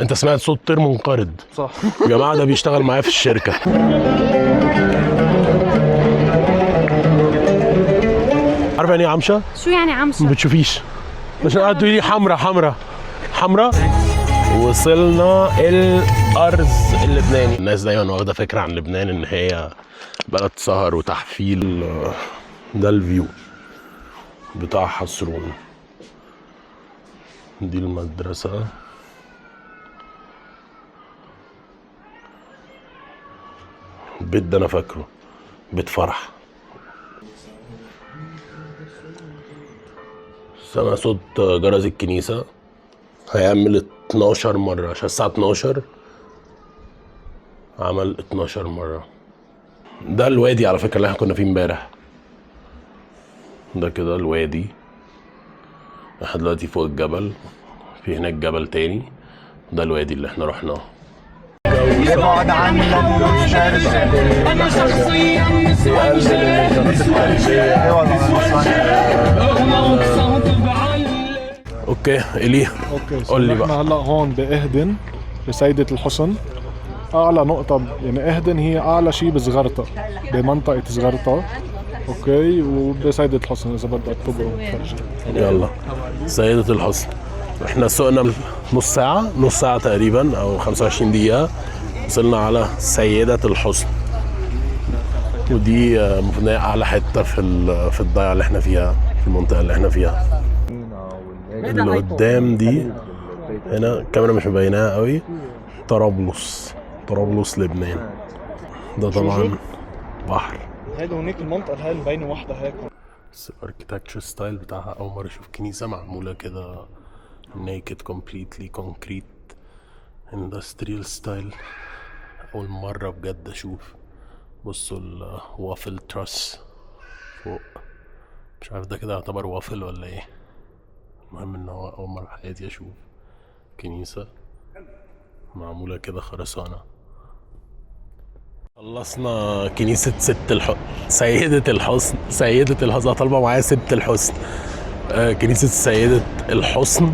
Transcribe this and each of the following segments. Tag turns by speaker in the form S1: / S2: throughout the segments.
S1: انت سمعت صوت طير منقرض؟
S2: صح
S1: يا جماعه ده بيشتغل معايا في الشركه. عارفه يعني ايه عمشه؟
S3: شو يعني عمشه؟
S1: ما بتشوفيش عشان قاعد تقولي حمرا حمرا حمرا. وصلنا الارز اللبناني. الناس دايما واخده فكره عن لبنان ان هي بلد سهر وتحفيل. ده الفيو بتاع حصرون. دي المدرسه. البيت ده انا فاكره بيت فرح. سمع صوت جرس الكنيسة هيعمل 12 مرة عشان الساعة 12. عمل 12 مرة. ده الوادي على فكرة اللي احنا كنا فيه امبارح. ده كده الوادي. احنا دلوقتي فوق الجبل. في هناك جبل تاني. ده الوادي اللي احنا رحناه.
S4: يبعد عنك انا شخصيا
S1: اوكي الي
S2: اوكي
S1: قول لي بقى.
S2: احنا هلا هون باهدن بسيدة الحسن. اعلى نقطة يعني اهدن هي اعلى شيء بصغرطة بمنطقة صغرطة. اوكي وبسيدة الحسن اذا بدك تبرو تفرجي.
S1: يلا سيدة الحسن. احنا سوقنا نص ساعة تقريبا او 25 دقيقة. وصلنا على سيدة الحسن. ودي المفروض ان هي اعلى حتة في الضيعة اللي احنا فيها في المنطقة اللي احنا فيها. اللي قدام دي هنا الكاميرا مش مبيناها قوي. طرابلس لبنان. ده طبعا بحر.
S2: هيدا هونيك المنطقة هاي مبينة واحدة هيك.
S1: بس الاركيتكتشر ستايل بتاعها اول مرة اشوف كنيسة معمولة كده naked completely concrete industrial style. اول مرة بجد اشوف. بصوا الوافل تراس فوق. مش عارف ده كده يعتبر وافل ولا ايه. المهم ان هو اول مرة في حياتي اشوف كنيسة معمولة كده خرسانة. خلصنا كنيسة سيدة الحسن. طالبة معايا ست الحسن. كنيسة سيدة الحسن.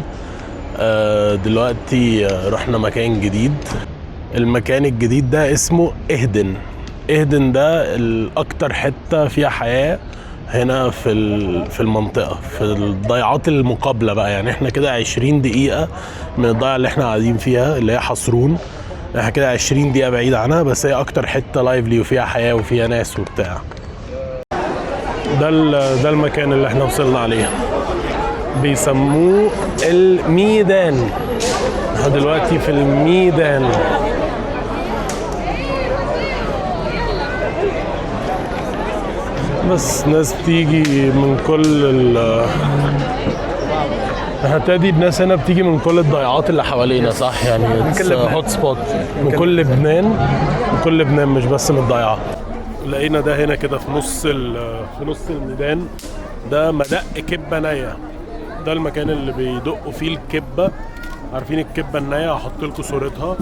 S1: دلوقتي رحنا مكان جديد. المكان الجديد ده اسمه اهدن ده الاكتر حتة فيها حياة هنا في المنطقة في الضيعات المقابلة بقى. يعني احنا كده 20 دقيقة من الضيعة اللي احنا قاعدين فيها اللي هي حصرون. احنا كده 20 دقيقة بعيد عنها بس هي اكتر حتة لايفلي وفيها حياة وفيها ناس وبتاع. ده المكان اللي احنا وصلنا عليه. بيسموه الميدان. احنا دلوقتي في الميدان. بس ناس بتيجي من كل هتادي الناس هنا بتيجي من كل الضيعات اللي حوالينا صح يعني هوت سبوت من كل لبنان مش بس من الضيعات. لقينا ده هنا كده في نص الميدان. ده مدق كبة نية. ده المكان اللي بيدقوا فيه الكبة. عارفين الكبة النية؟ هحط لكم صورتها.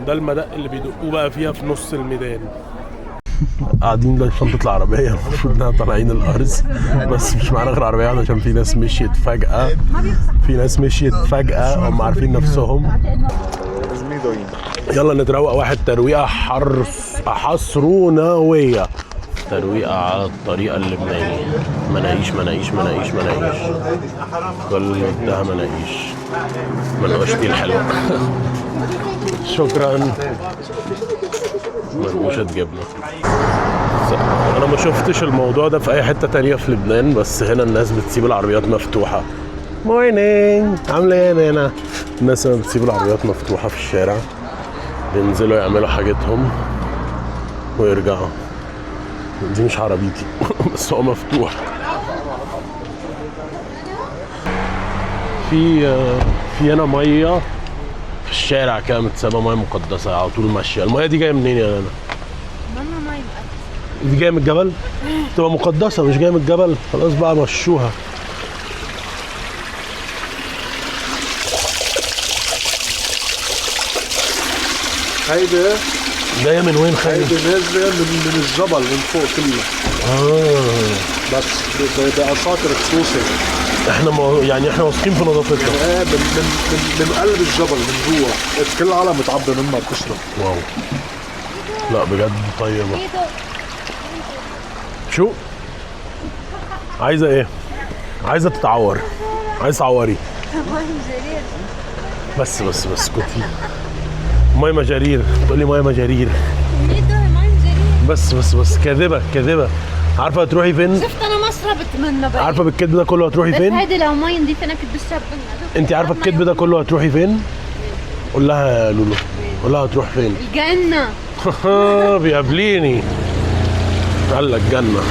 S1: ده المدق اللي بيدقوه بقى فيها في نص الميدان. قاعدين ده شنطة العربية. المفروض انها طالعين الارز بس مش معانا غير عربية واحدة عشان في ناس مشيت فجأة. هم عارفين نفسهم. يلا نتروق واحد ترويقة حصروناوية. ترويقة على الطريقة اللبناني. مناقيش كل ده منقوشتي الحلوة. شكرا. منقوشة جبنة. انا ما شفتش الموضوع ده في اي حتة تانية في لبنان بس هنا الناس بتسيب العربيات مفتوحة. مورنينج عاملة ايه هنا؟ الناس هنا بتسيب العربيات مفتوحة في الشارع. بينزلوا يعملوا حاجتهم ويرجعوا. دي مش عربيتي بس هو مفتوح. في هنا ميه في الشارع كده متسابه ميه مقدسه على طول ماشيه. الميه دي جايه منين يا نانا؟ دي جايه من الجبل؟ تبقى مقدسه مش جايه من الجبل. خلاص بقى مشوها.
S2: هيدا
S1: جايه من وين خالد؟
S2: هيدا نازله من الجبل من فوق كله. بس بأساطر خصوصي.
S1: يعني احنا واثقين في نظافتها.
S2: من قلب الجبل من جوا، كل العالم بتعبي منها بتشرب.
S1: واو، لا بجد طيبة. شو عايزة ايه؟ عايزة تتعور، عايزة تعوري. بس اسكتي. ماي مجارير، تقولي ماي مجارير. بس كاذبة. عارفة هتروحي فين؟
S3: شفت انا ما شربت منه بقى.
S1: عارفة بالكذب ده كله هتروحي فين؟
S3: هيدي لو ما نضيف انا كنت بشرب منها.
S1: انت عارفة الكذب ده كله هتروحي فين؟ قول لها يا لولو، قول لها هتروح فين؟
S3: الجنة.
S1: بيقابليني قال لك جنة،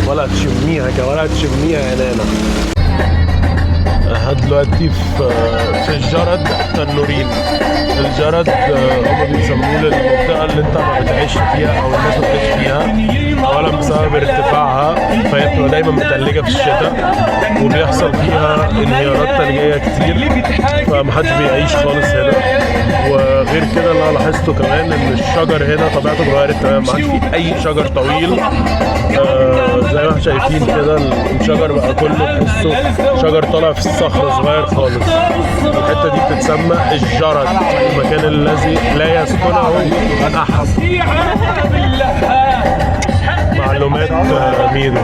S1: ولا تشميها يا نانا. دلوقتي في الجرد التنورين. الجرد هم بيسموه المنطقة اللي انت ما بتعيش فيها او الناس ما بتعيش فيها، اولا بسبب ارتفاعها فهي بتبقى دايما متلجة في الشتاء وبيحصل فيها انهيارات ثلجية كتير، فمحدش بيعيش خالص هنا. وغير كده اللي انا لاحظته كمان ان الشجر هنا طبيعته اتغيرت تماما، ما عادش فيه اي شجر طويل. زي ما احنا شايفين كده الشجر بقى كله تحسه شجر طالع في الصخر صغير خالص. الحته دي بتتسمى الجرد، المكان الذي لا يسكنه احد. معلومات ميدو.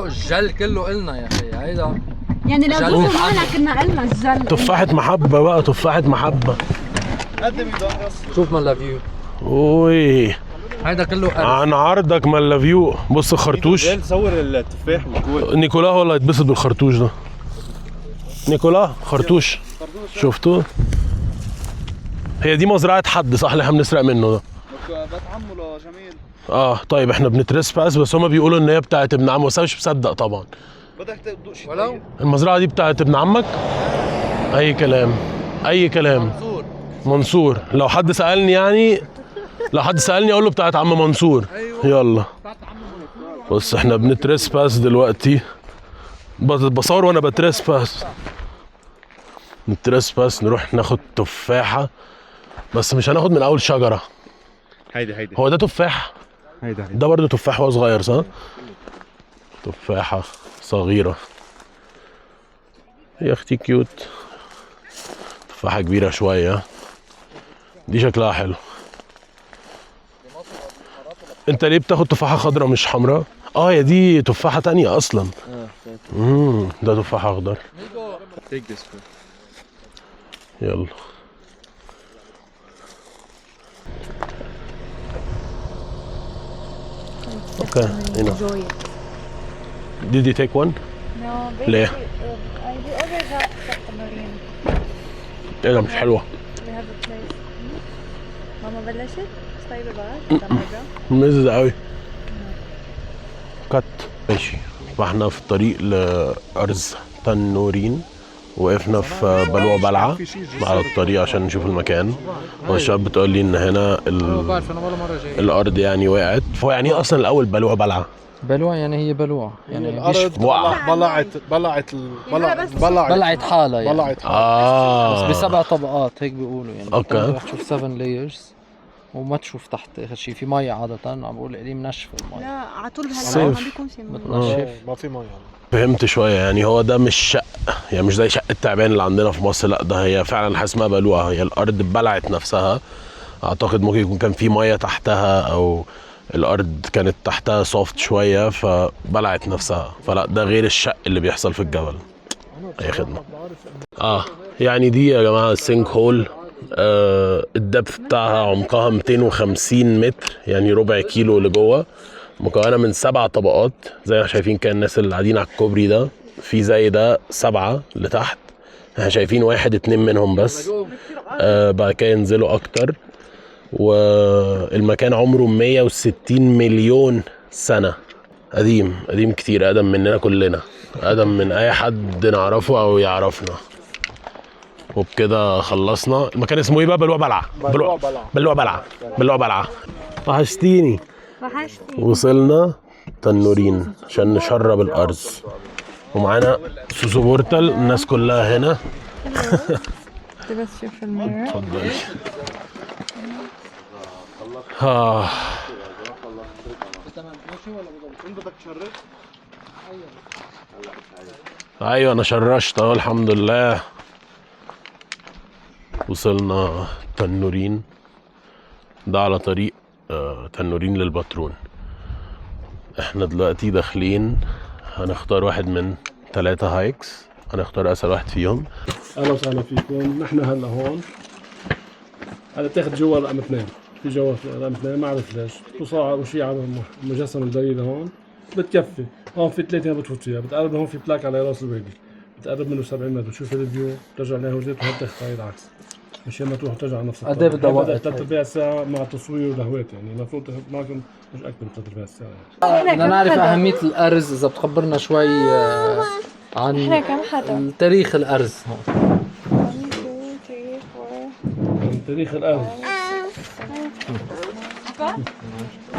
S5: الجل كله إلنا يا اخي هيدا.
S3: يعني لو جبتوا معنا كنا قلنا الجل.
S1: تفاحة محبة بقى، تفاحة محبة.
S5: شوف مالا فيو.
S1: اوي
S5: هيدا كله قرف.
S1: عن عرضك مالا فيو. بص الخرطوش.
S6: صور التفاح والجول.
S1: نيكولا هو اللي هيتبسط بالخرطوش ده. نيكولا خرطوش شفتوه؟ هي دي مزرعة حد صح اللي احنا بنسرق منه ده؟
S6: بيت عمه لجميل.
S1: طيب احنا بنترسباس بس هما بيقولوا ان هي بتاعت ابن عمه، بس انا مش مصدق طبعا.
S6: بدك تدوق شيء
S5: ولو
S1: المزرعة دي بتاعت ابن عمك؟ اي كلام. منصور. لو حد سألني اقول له بتاعت عم منصور. يلا بص احنا بنترسباس دلوقتي، بصور وانا بترسباس. نترسباس نروح ناخد تفاحة، بس مش هناخد من اول شجرة.
S6: هيدي
S1: هو ده تفاح؟
S6: هيدا
S1: ده برضه تفاح وهو صغير صح؟ تفاحة صغيرة يا اختي كيوت. تفاحة كبيرة شوية، دي شكلها حلو. انت ليه بتاخد تفاحة خضراء مش حمراء؟ يا دي تفاحة تانية اصلا. ده تفاح اخضر. يلا اوكي هنا. Did you take one?
S3: No,
S1: ليه؟
S3: I always have تمارين.
S1: ايه ده مش حلوة.
S3: We have a place. ماما بلشت؟ مش طيبة بقى؟
S1: مزز قوي. كت ماشي. فاحنا في الطريق لأرز تنورين، وقفنا في بلوع بلعة على الطريق عشان نشوف المكان. والشباب بتقول لي ان هنا
S5: بعرف انا ولا مره جاي.
S1: الارض يعني وقعت. فهو يعني ايه اصلا الاول بلوع بلعة؟
S5: بلوع يعني هي بلوع يعني
S2: الارض
S5: بلعت حالها يعني.
S2: بلعت
S5: بس ب7 طبقات هيك بيقولوا يعني.
S1: اوكي.
S5: رح تشوف 7 لايرز وما تشوف تحت اخر شيء في مي عادة. عم بقول قليل منشفة المي.
S3: لا على طول
S1: صيف.
S3: بهالماء ما بيكون في ماء.
S5: بتنشف.
S2: ما في مي يعني.
S1: فهمت شوية. يعني هو ده مش شق، يعني مش زي شق التعبان اللي عندنا في مصر، لا ده هي فعلا حاجة اسمها بلوعة. هي الارض بلعت نفسها. اعتقد ممكن يكون كان في مية تحتها او الارض كانت تحتها سوفت شوية فبلعت نفسها. فلا ده غير الشق اللي بيحصل في الجبل. اي خدمة. يعني دي يا جماعة السينك هول. الدبث بتاعها عمقها 250 متر، يعني ربع كيلو لجوه. مكونة من 7 طبقات زي ما شايفين. كان الناس اللي قاعدين على الكوبري ده في زي ده 7 لتحت، احنا شايفين 1 2 منهم بس. بعد كده ينزلوا اكتر. والمكان عمره 160 مليون سنة. قديم كتير، اقدم مننا كلنا، اقدم من اي حد نعرفه او يعرفنا. وبكده خلصنا. المكان اسمه ايه بقى؟ بلوع بلعة. وحشتيني. وصلنا تنورين عشان نشرب الارز، ومعانا سوسو بورتال. الناس كلها هنا.
S3: بس شوف الميرور.
S1: اتفضلي. ايوه انا شرشت اهو الحمد لله. وصلنا تنورين، ده على طريق تنورين للباترون. احنا دلوقتي داخلين هنختار واحد من 3 هايكس، هنختار اسهل واحد فيهم.
S2: اهلا وسهلا فيكم. نحن هلا هون هلا بتاخد جوا رقم 2، في جوا رقم 2 ما عرفت ليش توصل وشي على المجسم البريد هون بتكفي. هون في 3 بتفوت فيها، بتقرب هون في بلاك على راس البيبي، بتقرب منه 70 متر بتشوف الفيو، بترجع لهوزيت وهون تاخد طريق العكس مشان ما تروح ترجع على نفس
S5: قد ايه بدها وقت؟
S2: 3/4 ساعة مع تصوير ولهوات، يعني المفروض تاخد معكم مش اكثر من 3/4 ساعة.
S5: بدنا نعرف أهمية الأرز، إذا بتخبرنا شوي عن
S3: احنا كم حدا؟
S5: تاريخ الأرز هون.
S3: 1 2 3 4
S2: من تاريخ الارض.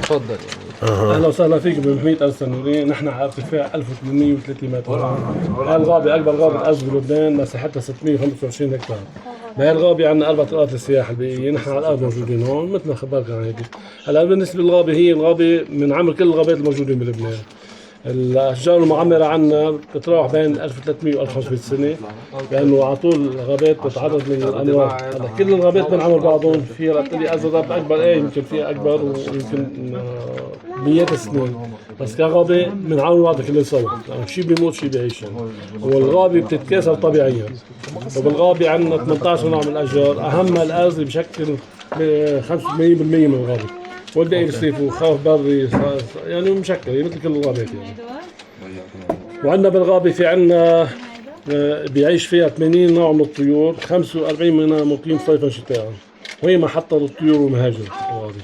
S5: تفضل يعني.
S2: اهلا وسهلا فيكم بمحمية ارز تنورين. نحن على ارتفاع 1830 متر. هاي الغابة اكبر غابة ارز بلبنان، مساحتها 625 هكتار. بهي الغابة عندنا 4 طرقات للسياحة البيئية، نحن على الارض موجودين هون مثل ما خبركم عن هيك. هلا بالنسبة للغابة، هي الغابة من عمر كل الغابات الموجودين بلبنان. الاشجار المعمره عنا بتتراوح بين 1300 و 1500 سنه، لانه على طول الغابات بتتعرض للانواع. هلا كل الغابات من عمر بعضهم، في رابطلي ازرق اكبر، يمكن فيها اكبر ويمكن مئات السنين، بس كغابه من عمر بعض كلهم سوا، يعني شيء بيموت شيء بيعيش يعني. والغابه بتتكاثر طبيعيا. وبالغابه عندنا 18 نوع من الاشجار، اهمها الارز اللي بشكل 85% من الغابه، والباقي بيصيفوا خاف بري يعني مشكل مثل كل الغابات يعني. وعندنا بالغابة في عندنا بيعيش فيها 80 نوع من الطيور، 45 منها مقيم صيفا شتاء، وهي محطة للطيور والمهاجر الغابة.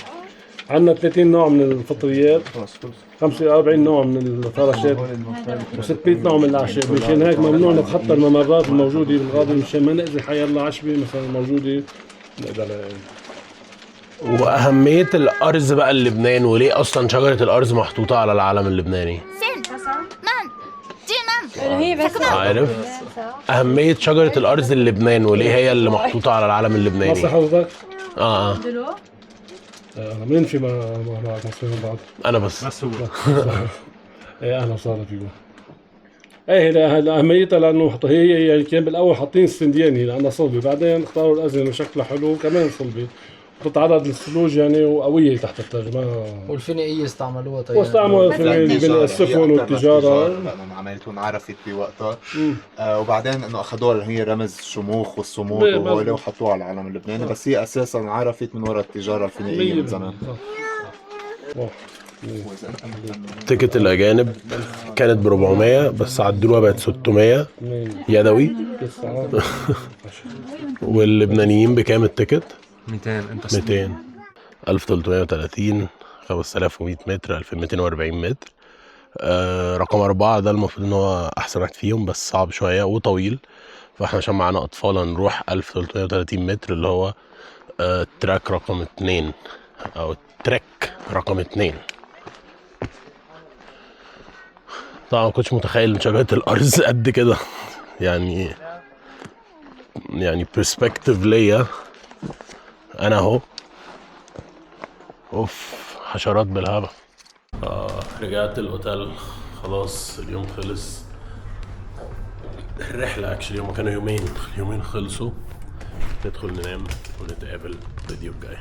S2: عندنا 30 نوع من الفطريات، 45 نوع من الفراشات، و600 نوع من الأعشاب. مشان هيك ممنوع نتخطى الممرات الموجودة بالغابة مشان ما نأذي حياة الله عشبة مثلا موجودة نقدر.
S1: واهميه الارز بقى اللبنان، وليه اصلا شجره الارز محطوطه على العلم اللبناني؟
S3: هي بس
S1: عارف اهميه شجره الارز اللبنان وليه هي اللي محطوطه على العلم اللبناني؟
S2: مصر حضرتك؟
S1: اه
S2: مين في مع مصريين بعض؟
S1: انا بس
S2: هو ايه اهلا وسهلا فيكم. ايه هلا اهميتها لانه هي يعني كان بالاول حاطين السندياني لانها صلبه، بعدين اختاروا الازنه شكلها حلو كمان صلبه، بتتعرض للثلوج يعني وقويه تحت الثلج. ما
S5: والفينيقية استعملوها طيب.
S2: واستعملوا في بناء السفن والتجاره،
S4: لانه عملتهم عرفت بوقتها. وبعدين انه اخذوها اللي هي رمز شموخ والصمود وهول وحطوها على العلم اللبناني، بس هي اساسا عرفت من وراء التجاره الفينيقيه من زمان.
S1: تيكت الاجانب كانت ب 400 بس عدلوها بقت 600 يدوي. واللبنانيين بكام التيكت؟
S6: 200. انت
S1: 200 1330 5100 متر 2240 متر. رقم 4 ده المفروض ان هو احسن واحد فيهم، بس صعب شويه وطويل، فاحنا عشان معانا اطفال هنروح 1330 متر اللي هو تراك رقم 2 او تراك رقم 2. طبعا ما كنتش متخيل ان شجره الارز قد كده يعني برسبكتيف ليا انا اهو. اوف حشرات بالهبل. رجعت الاوتيل خلاص، اليوم خلص. الرحله اكشلي هما كانوا يومين خلصوا. ندخل ننام ونتقابل الفيديو الجاي.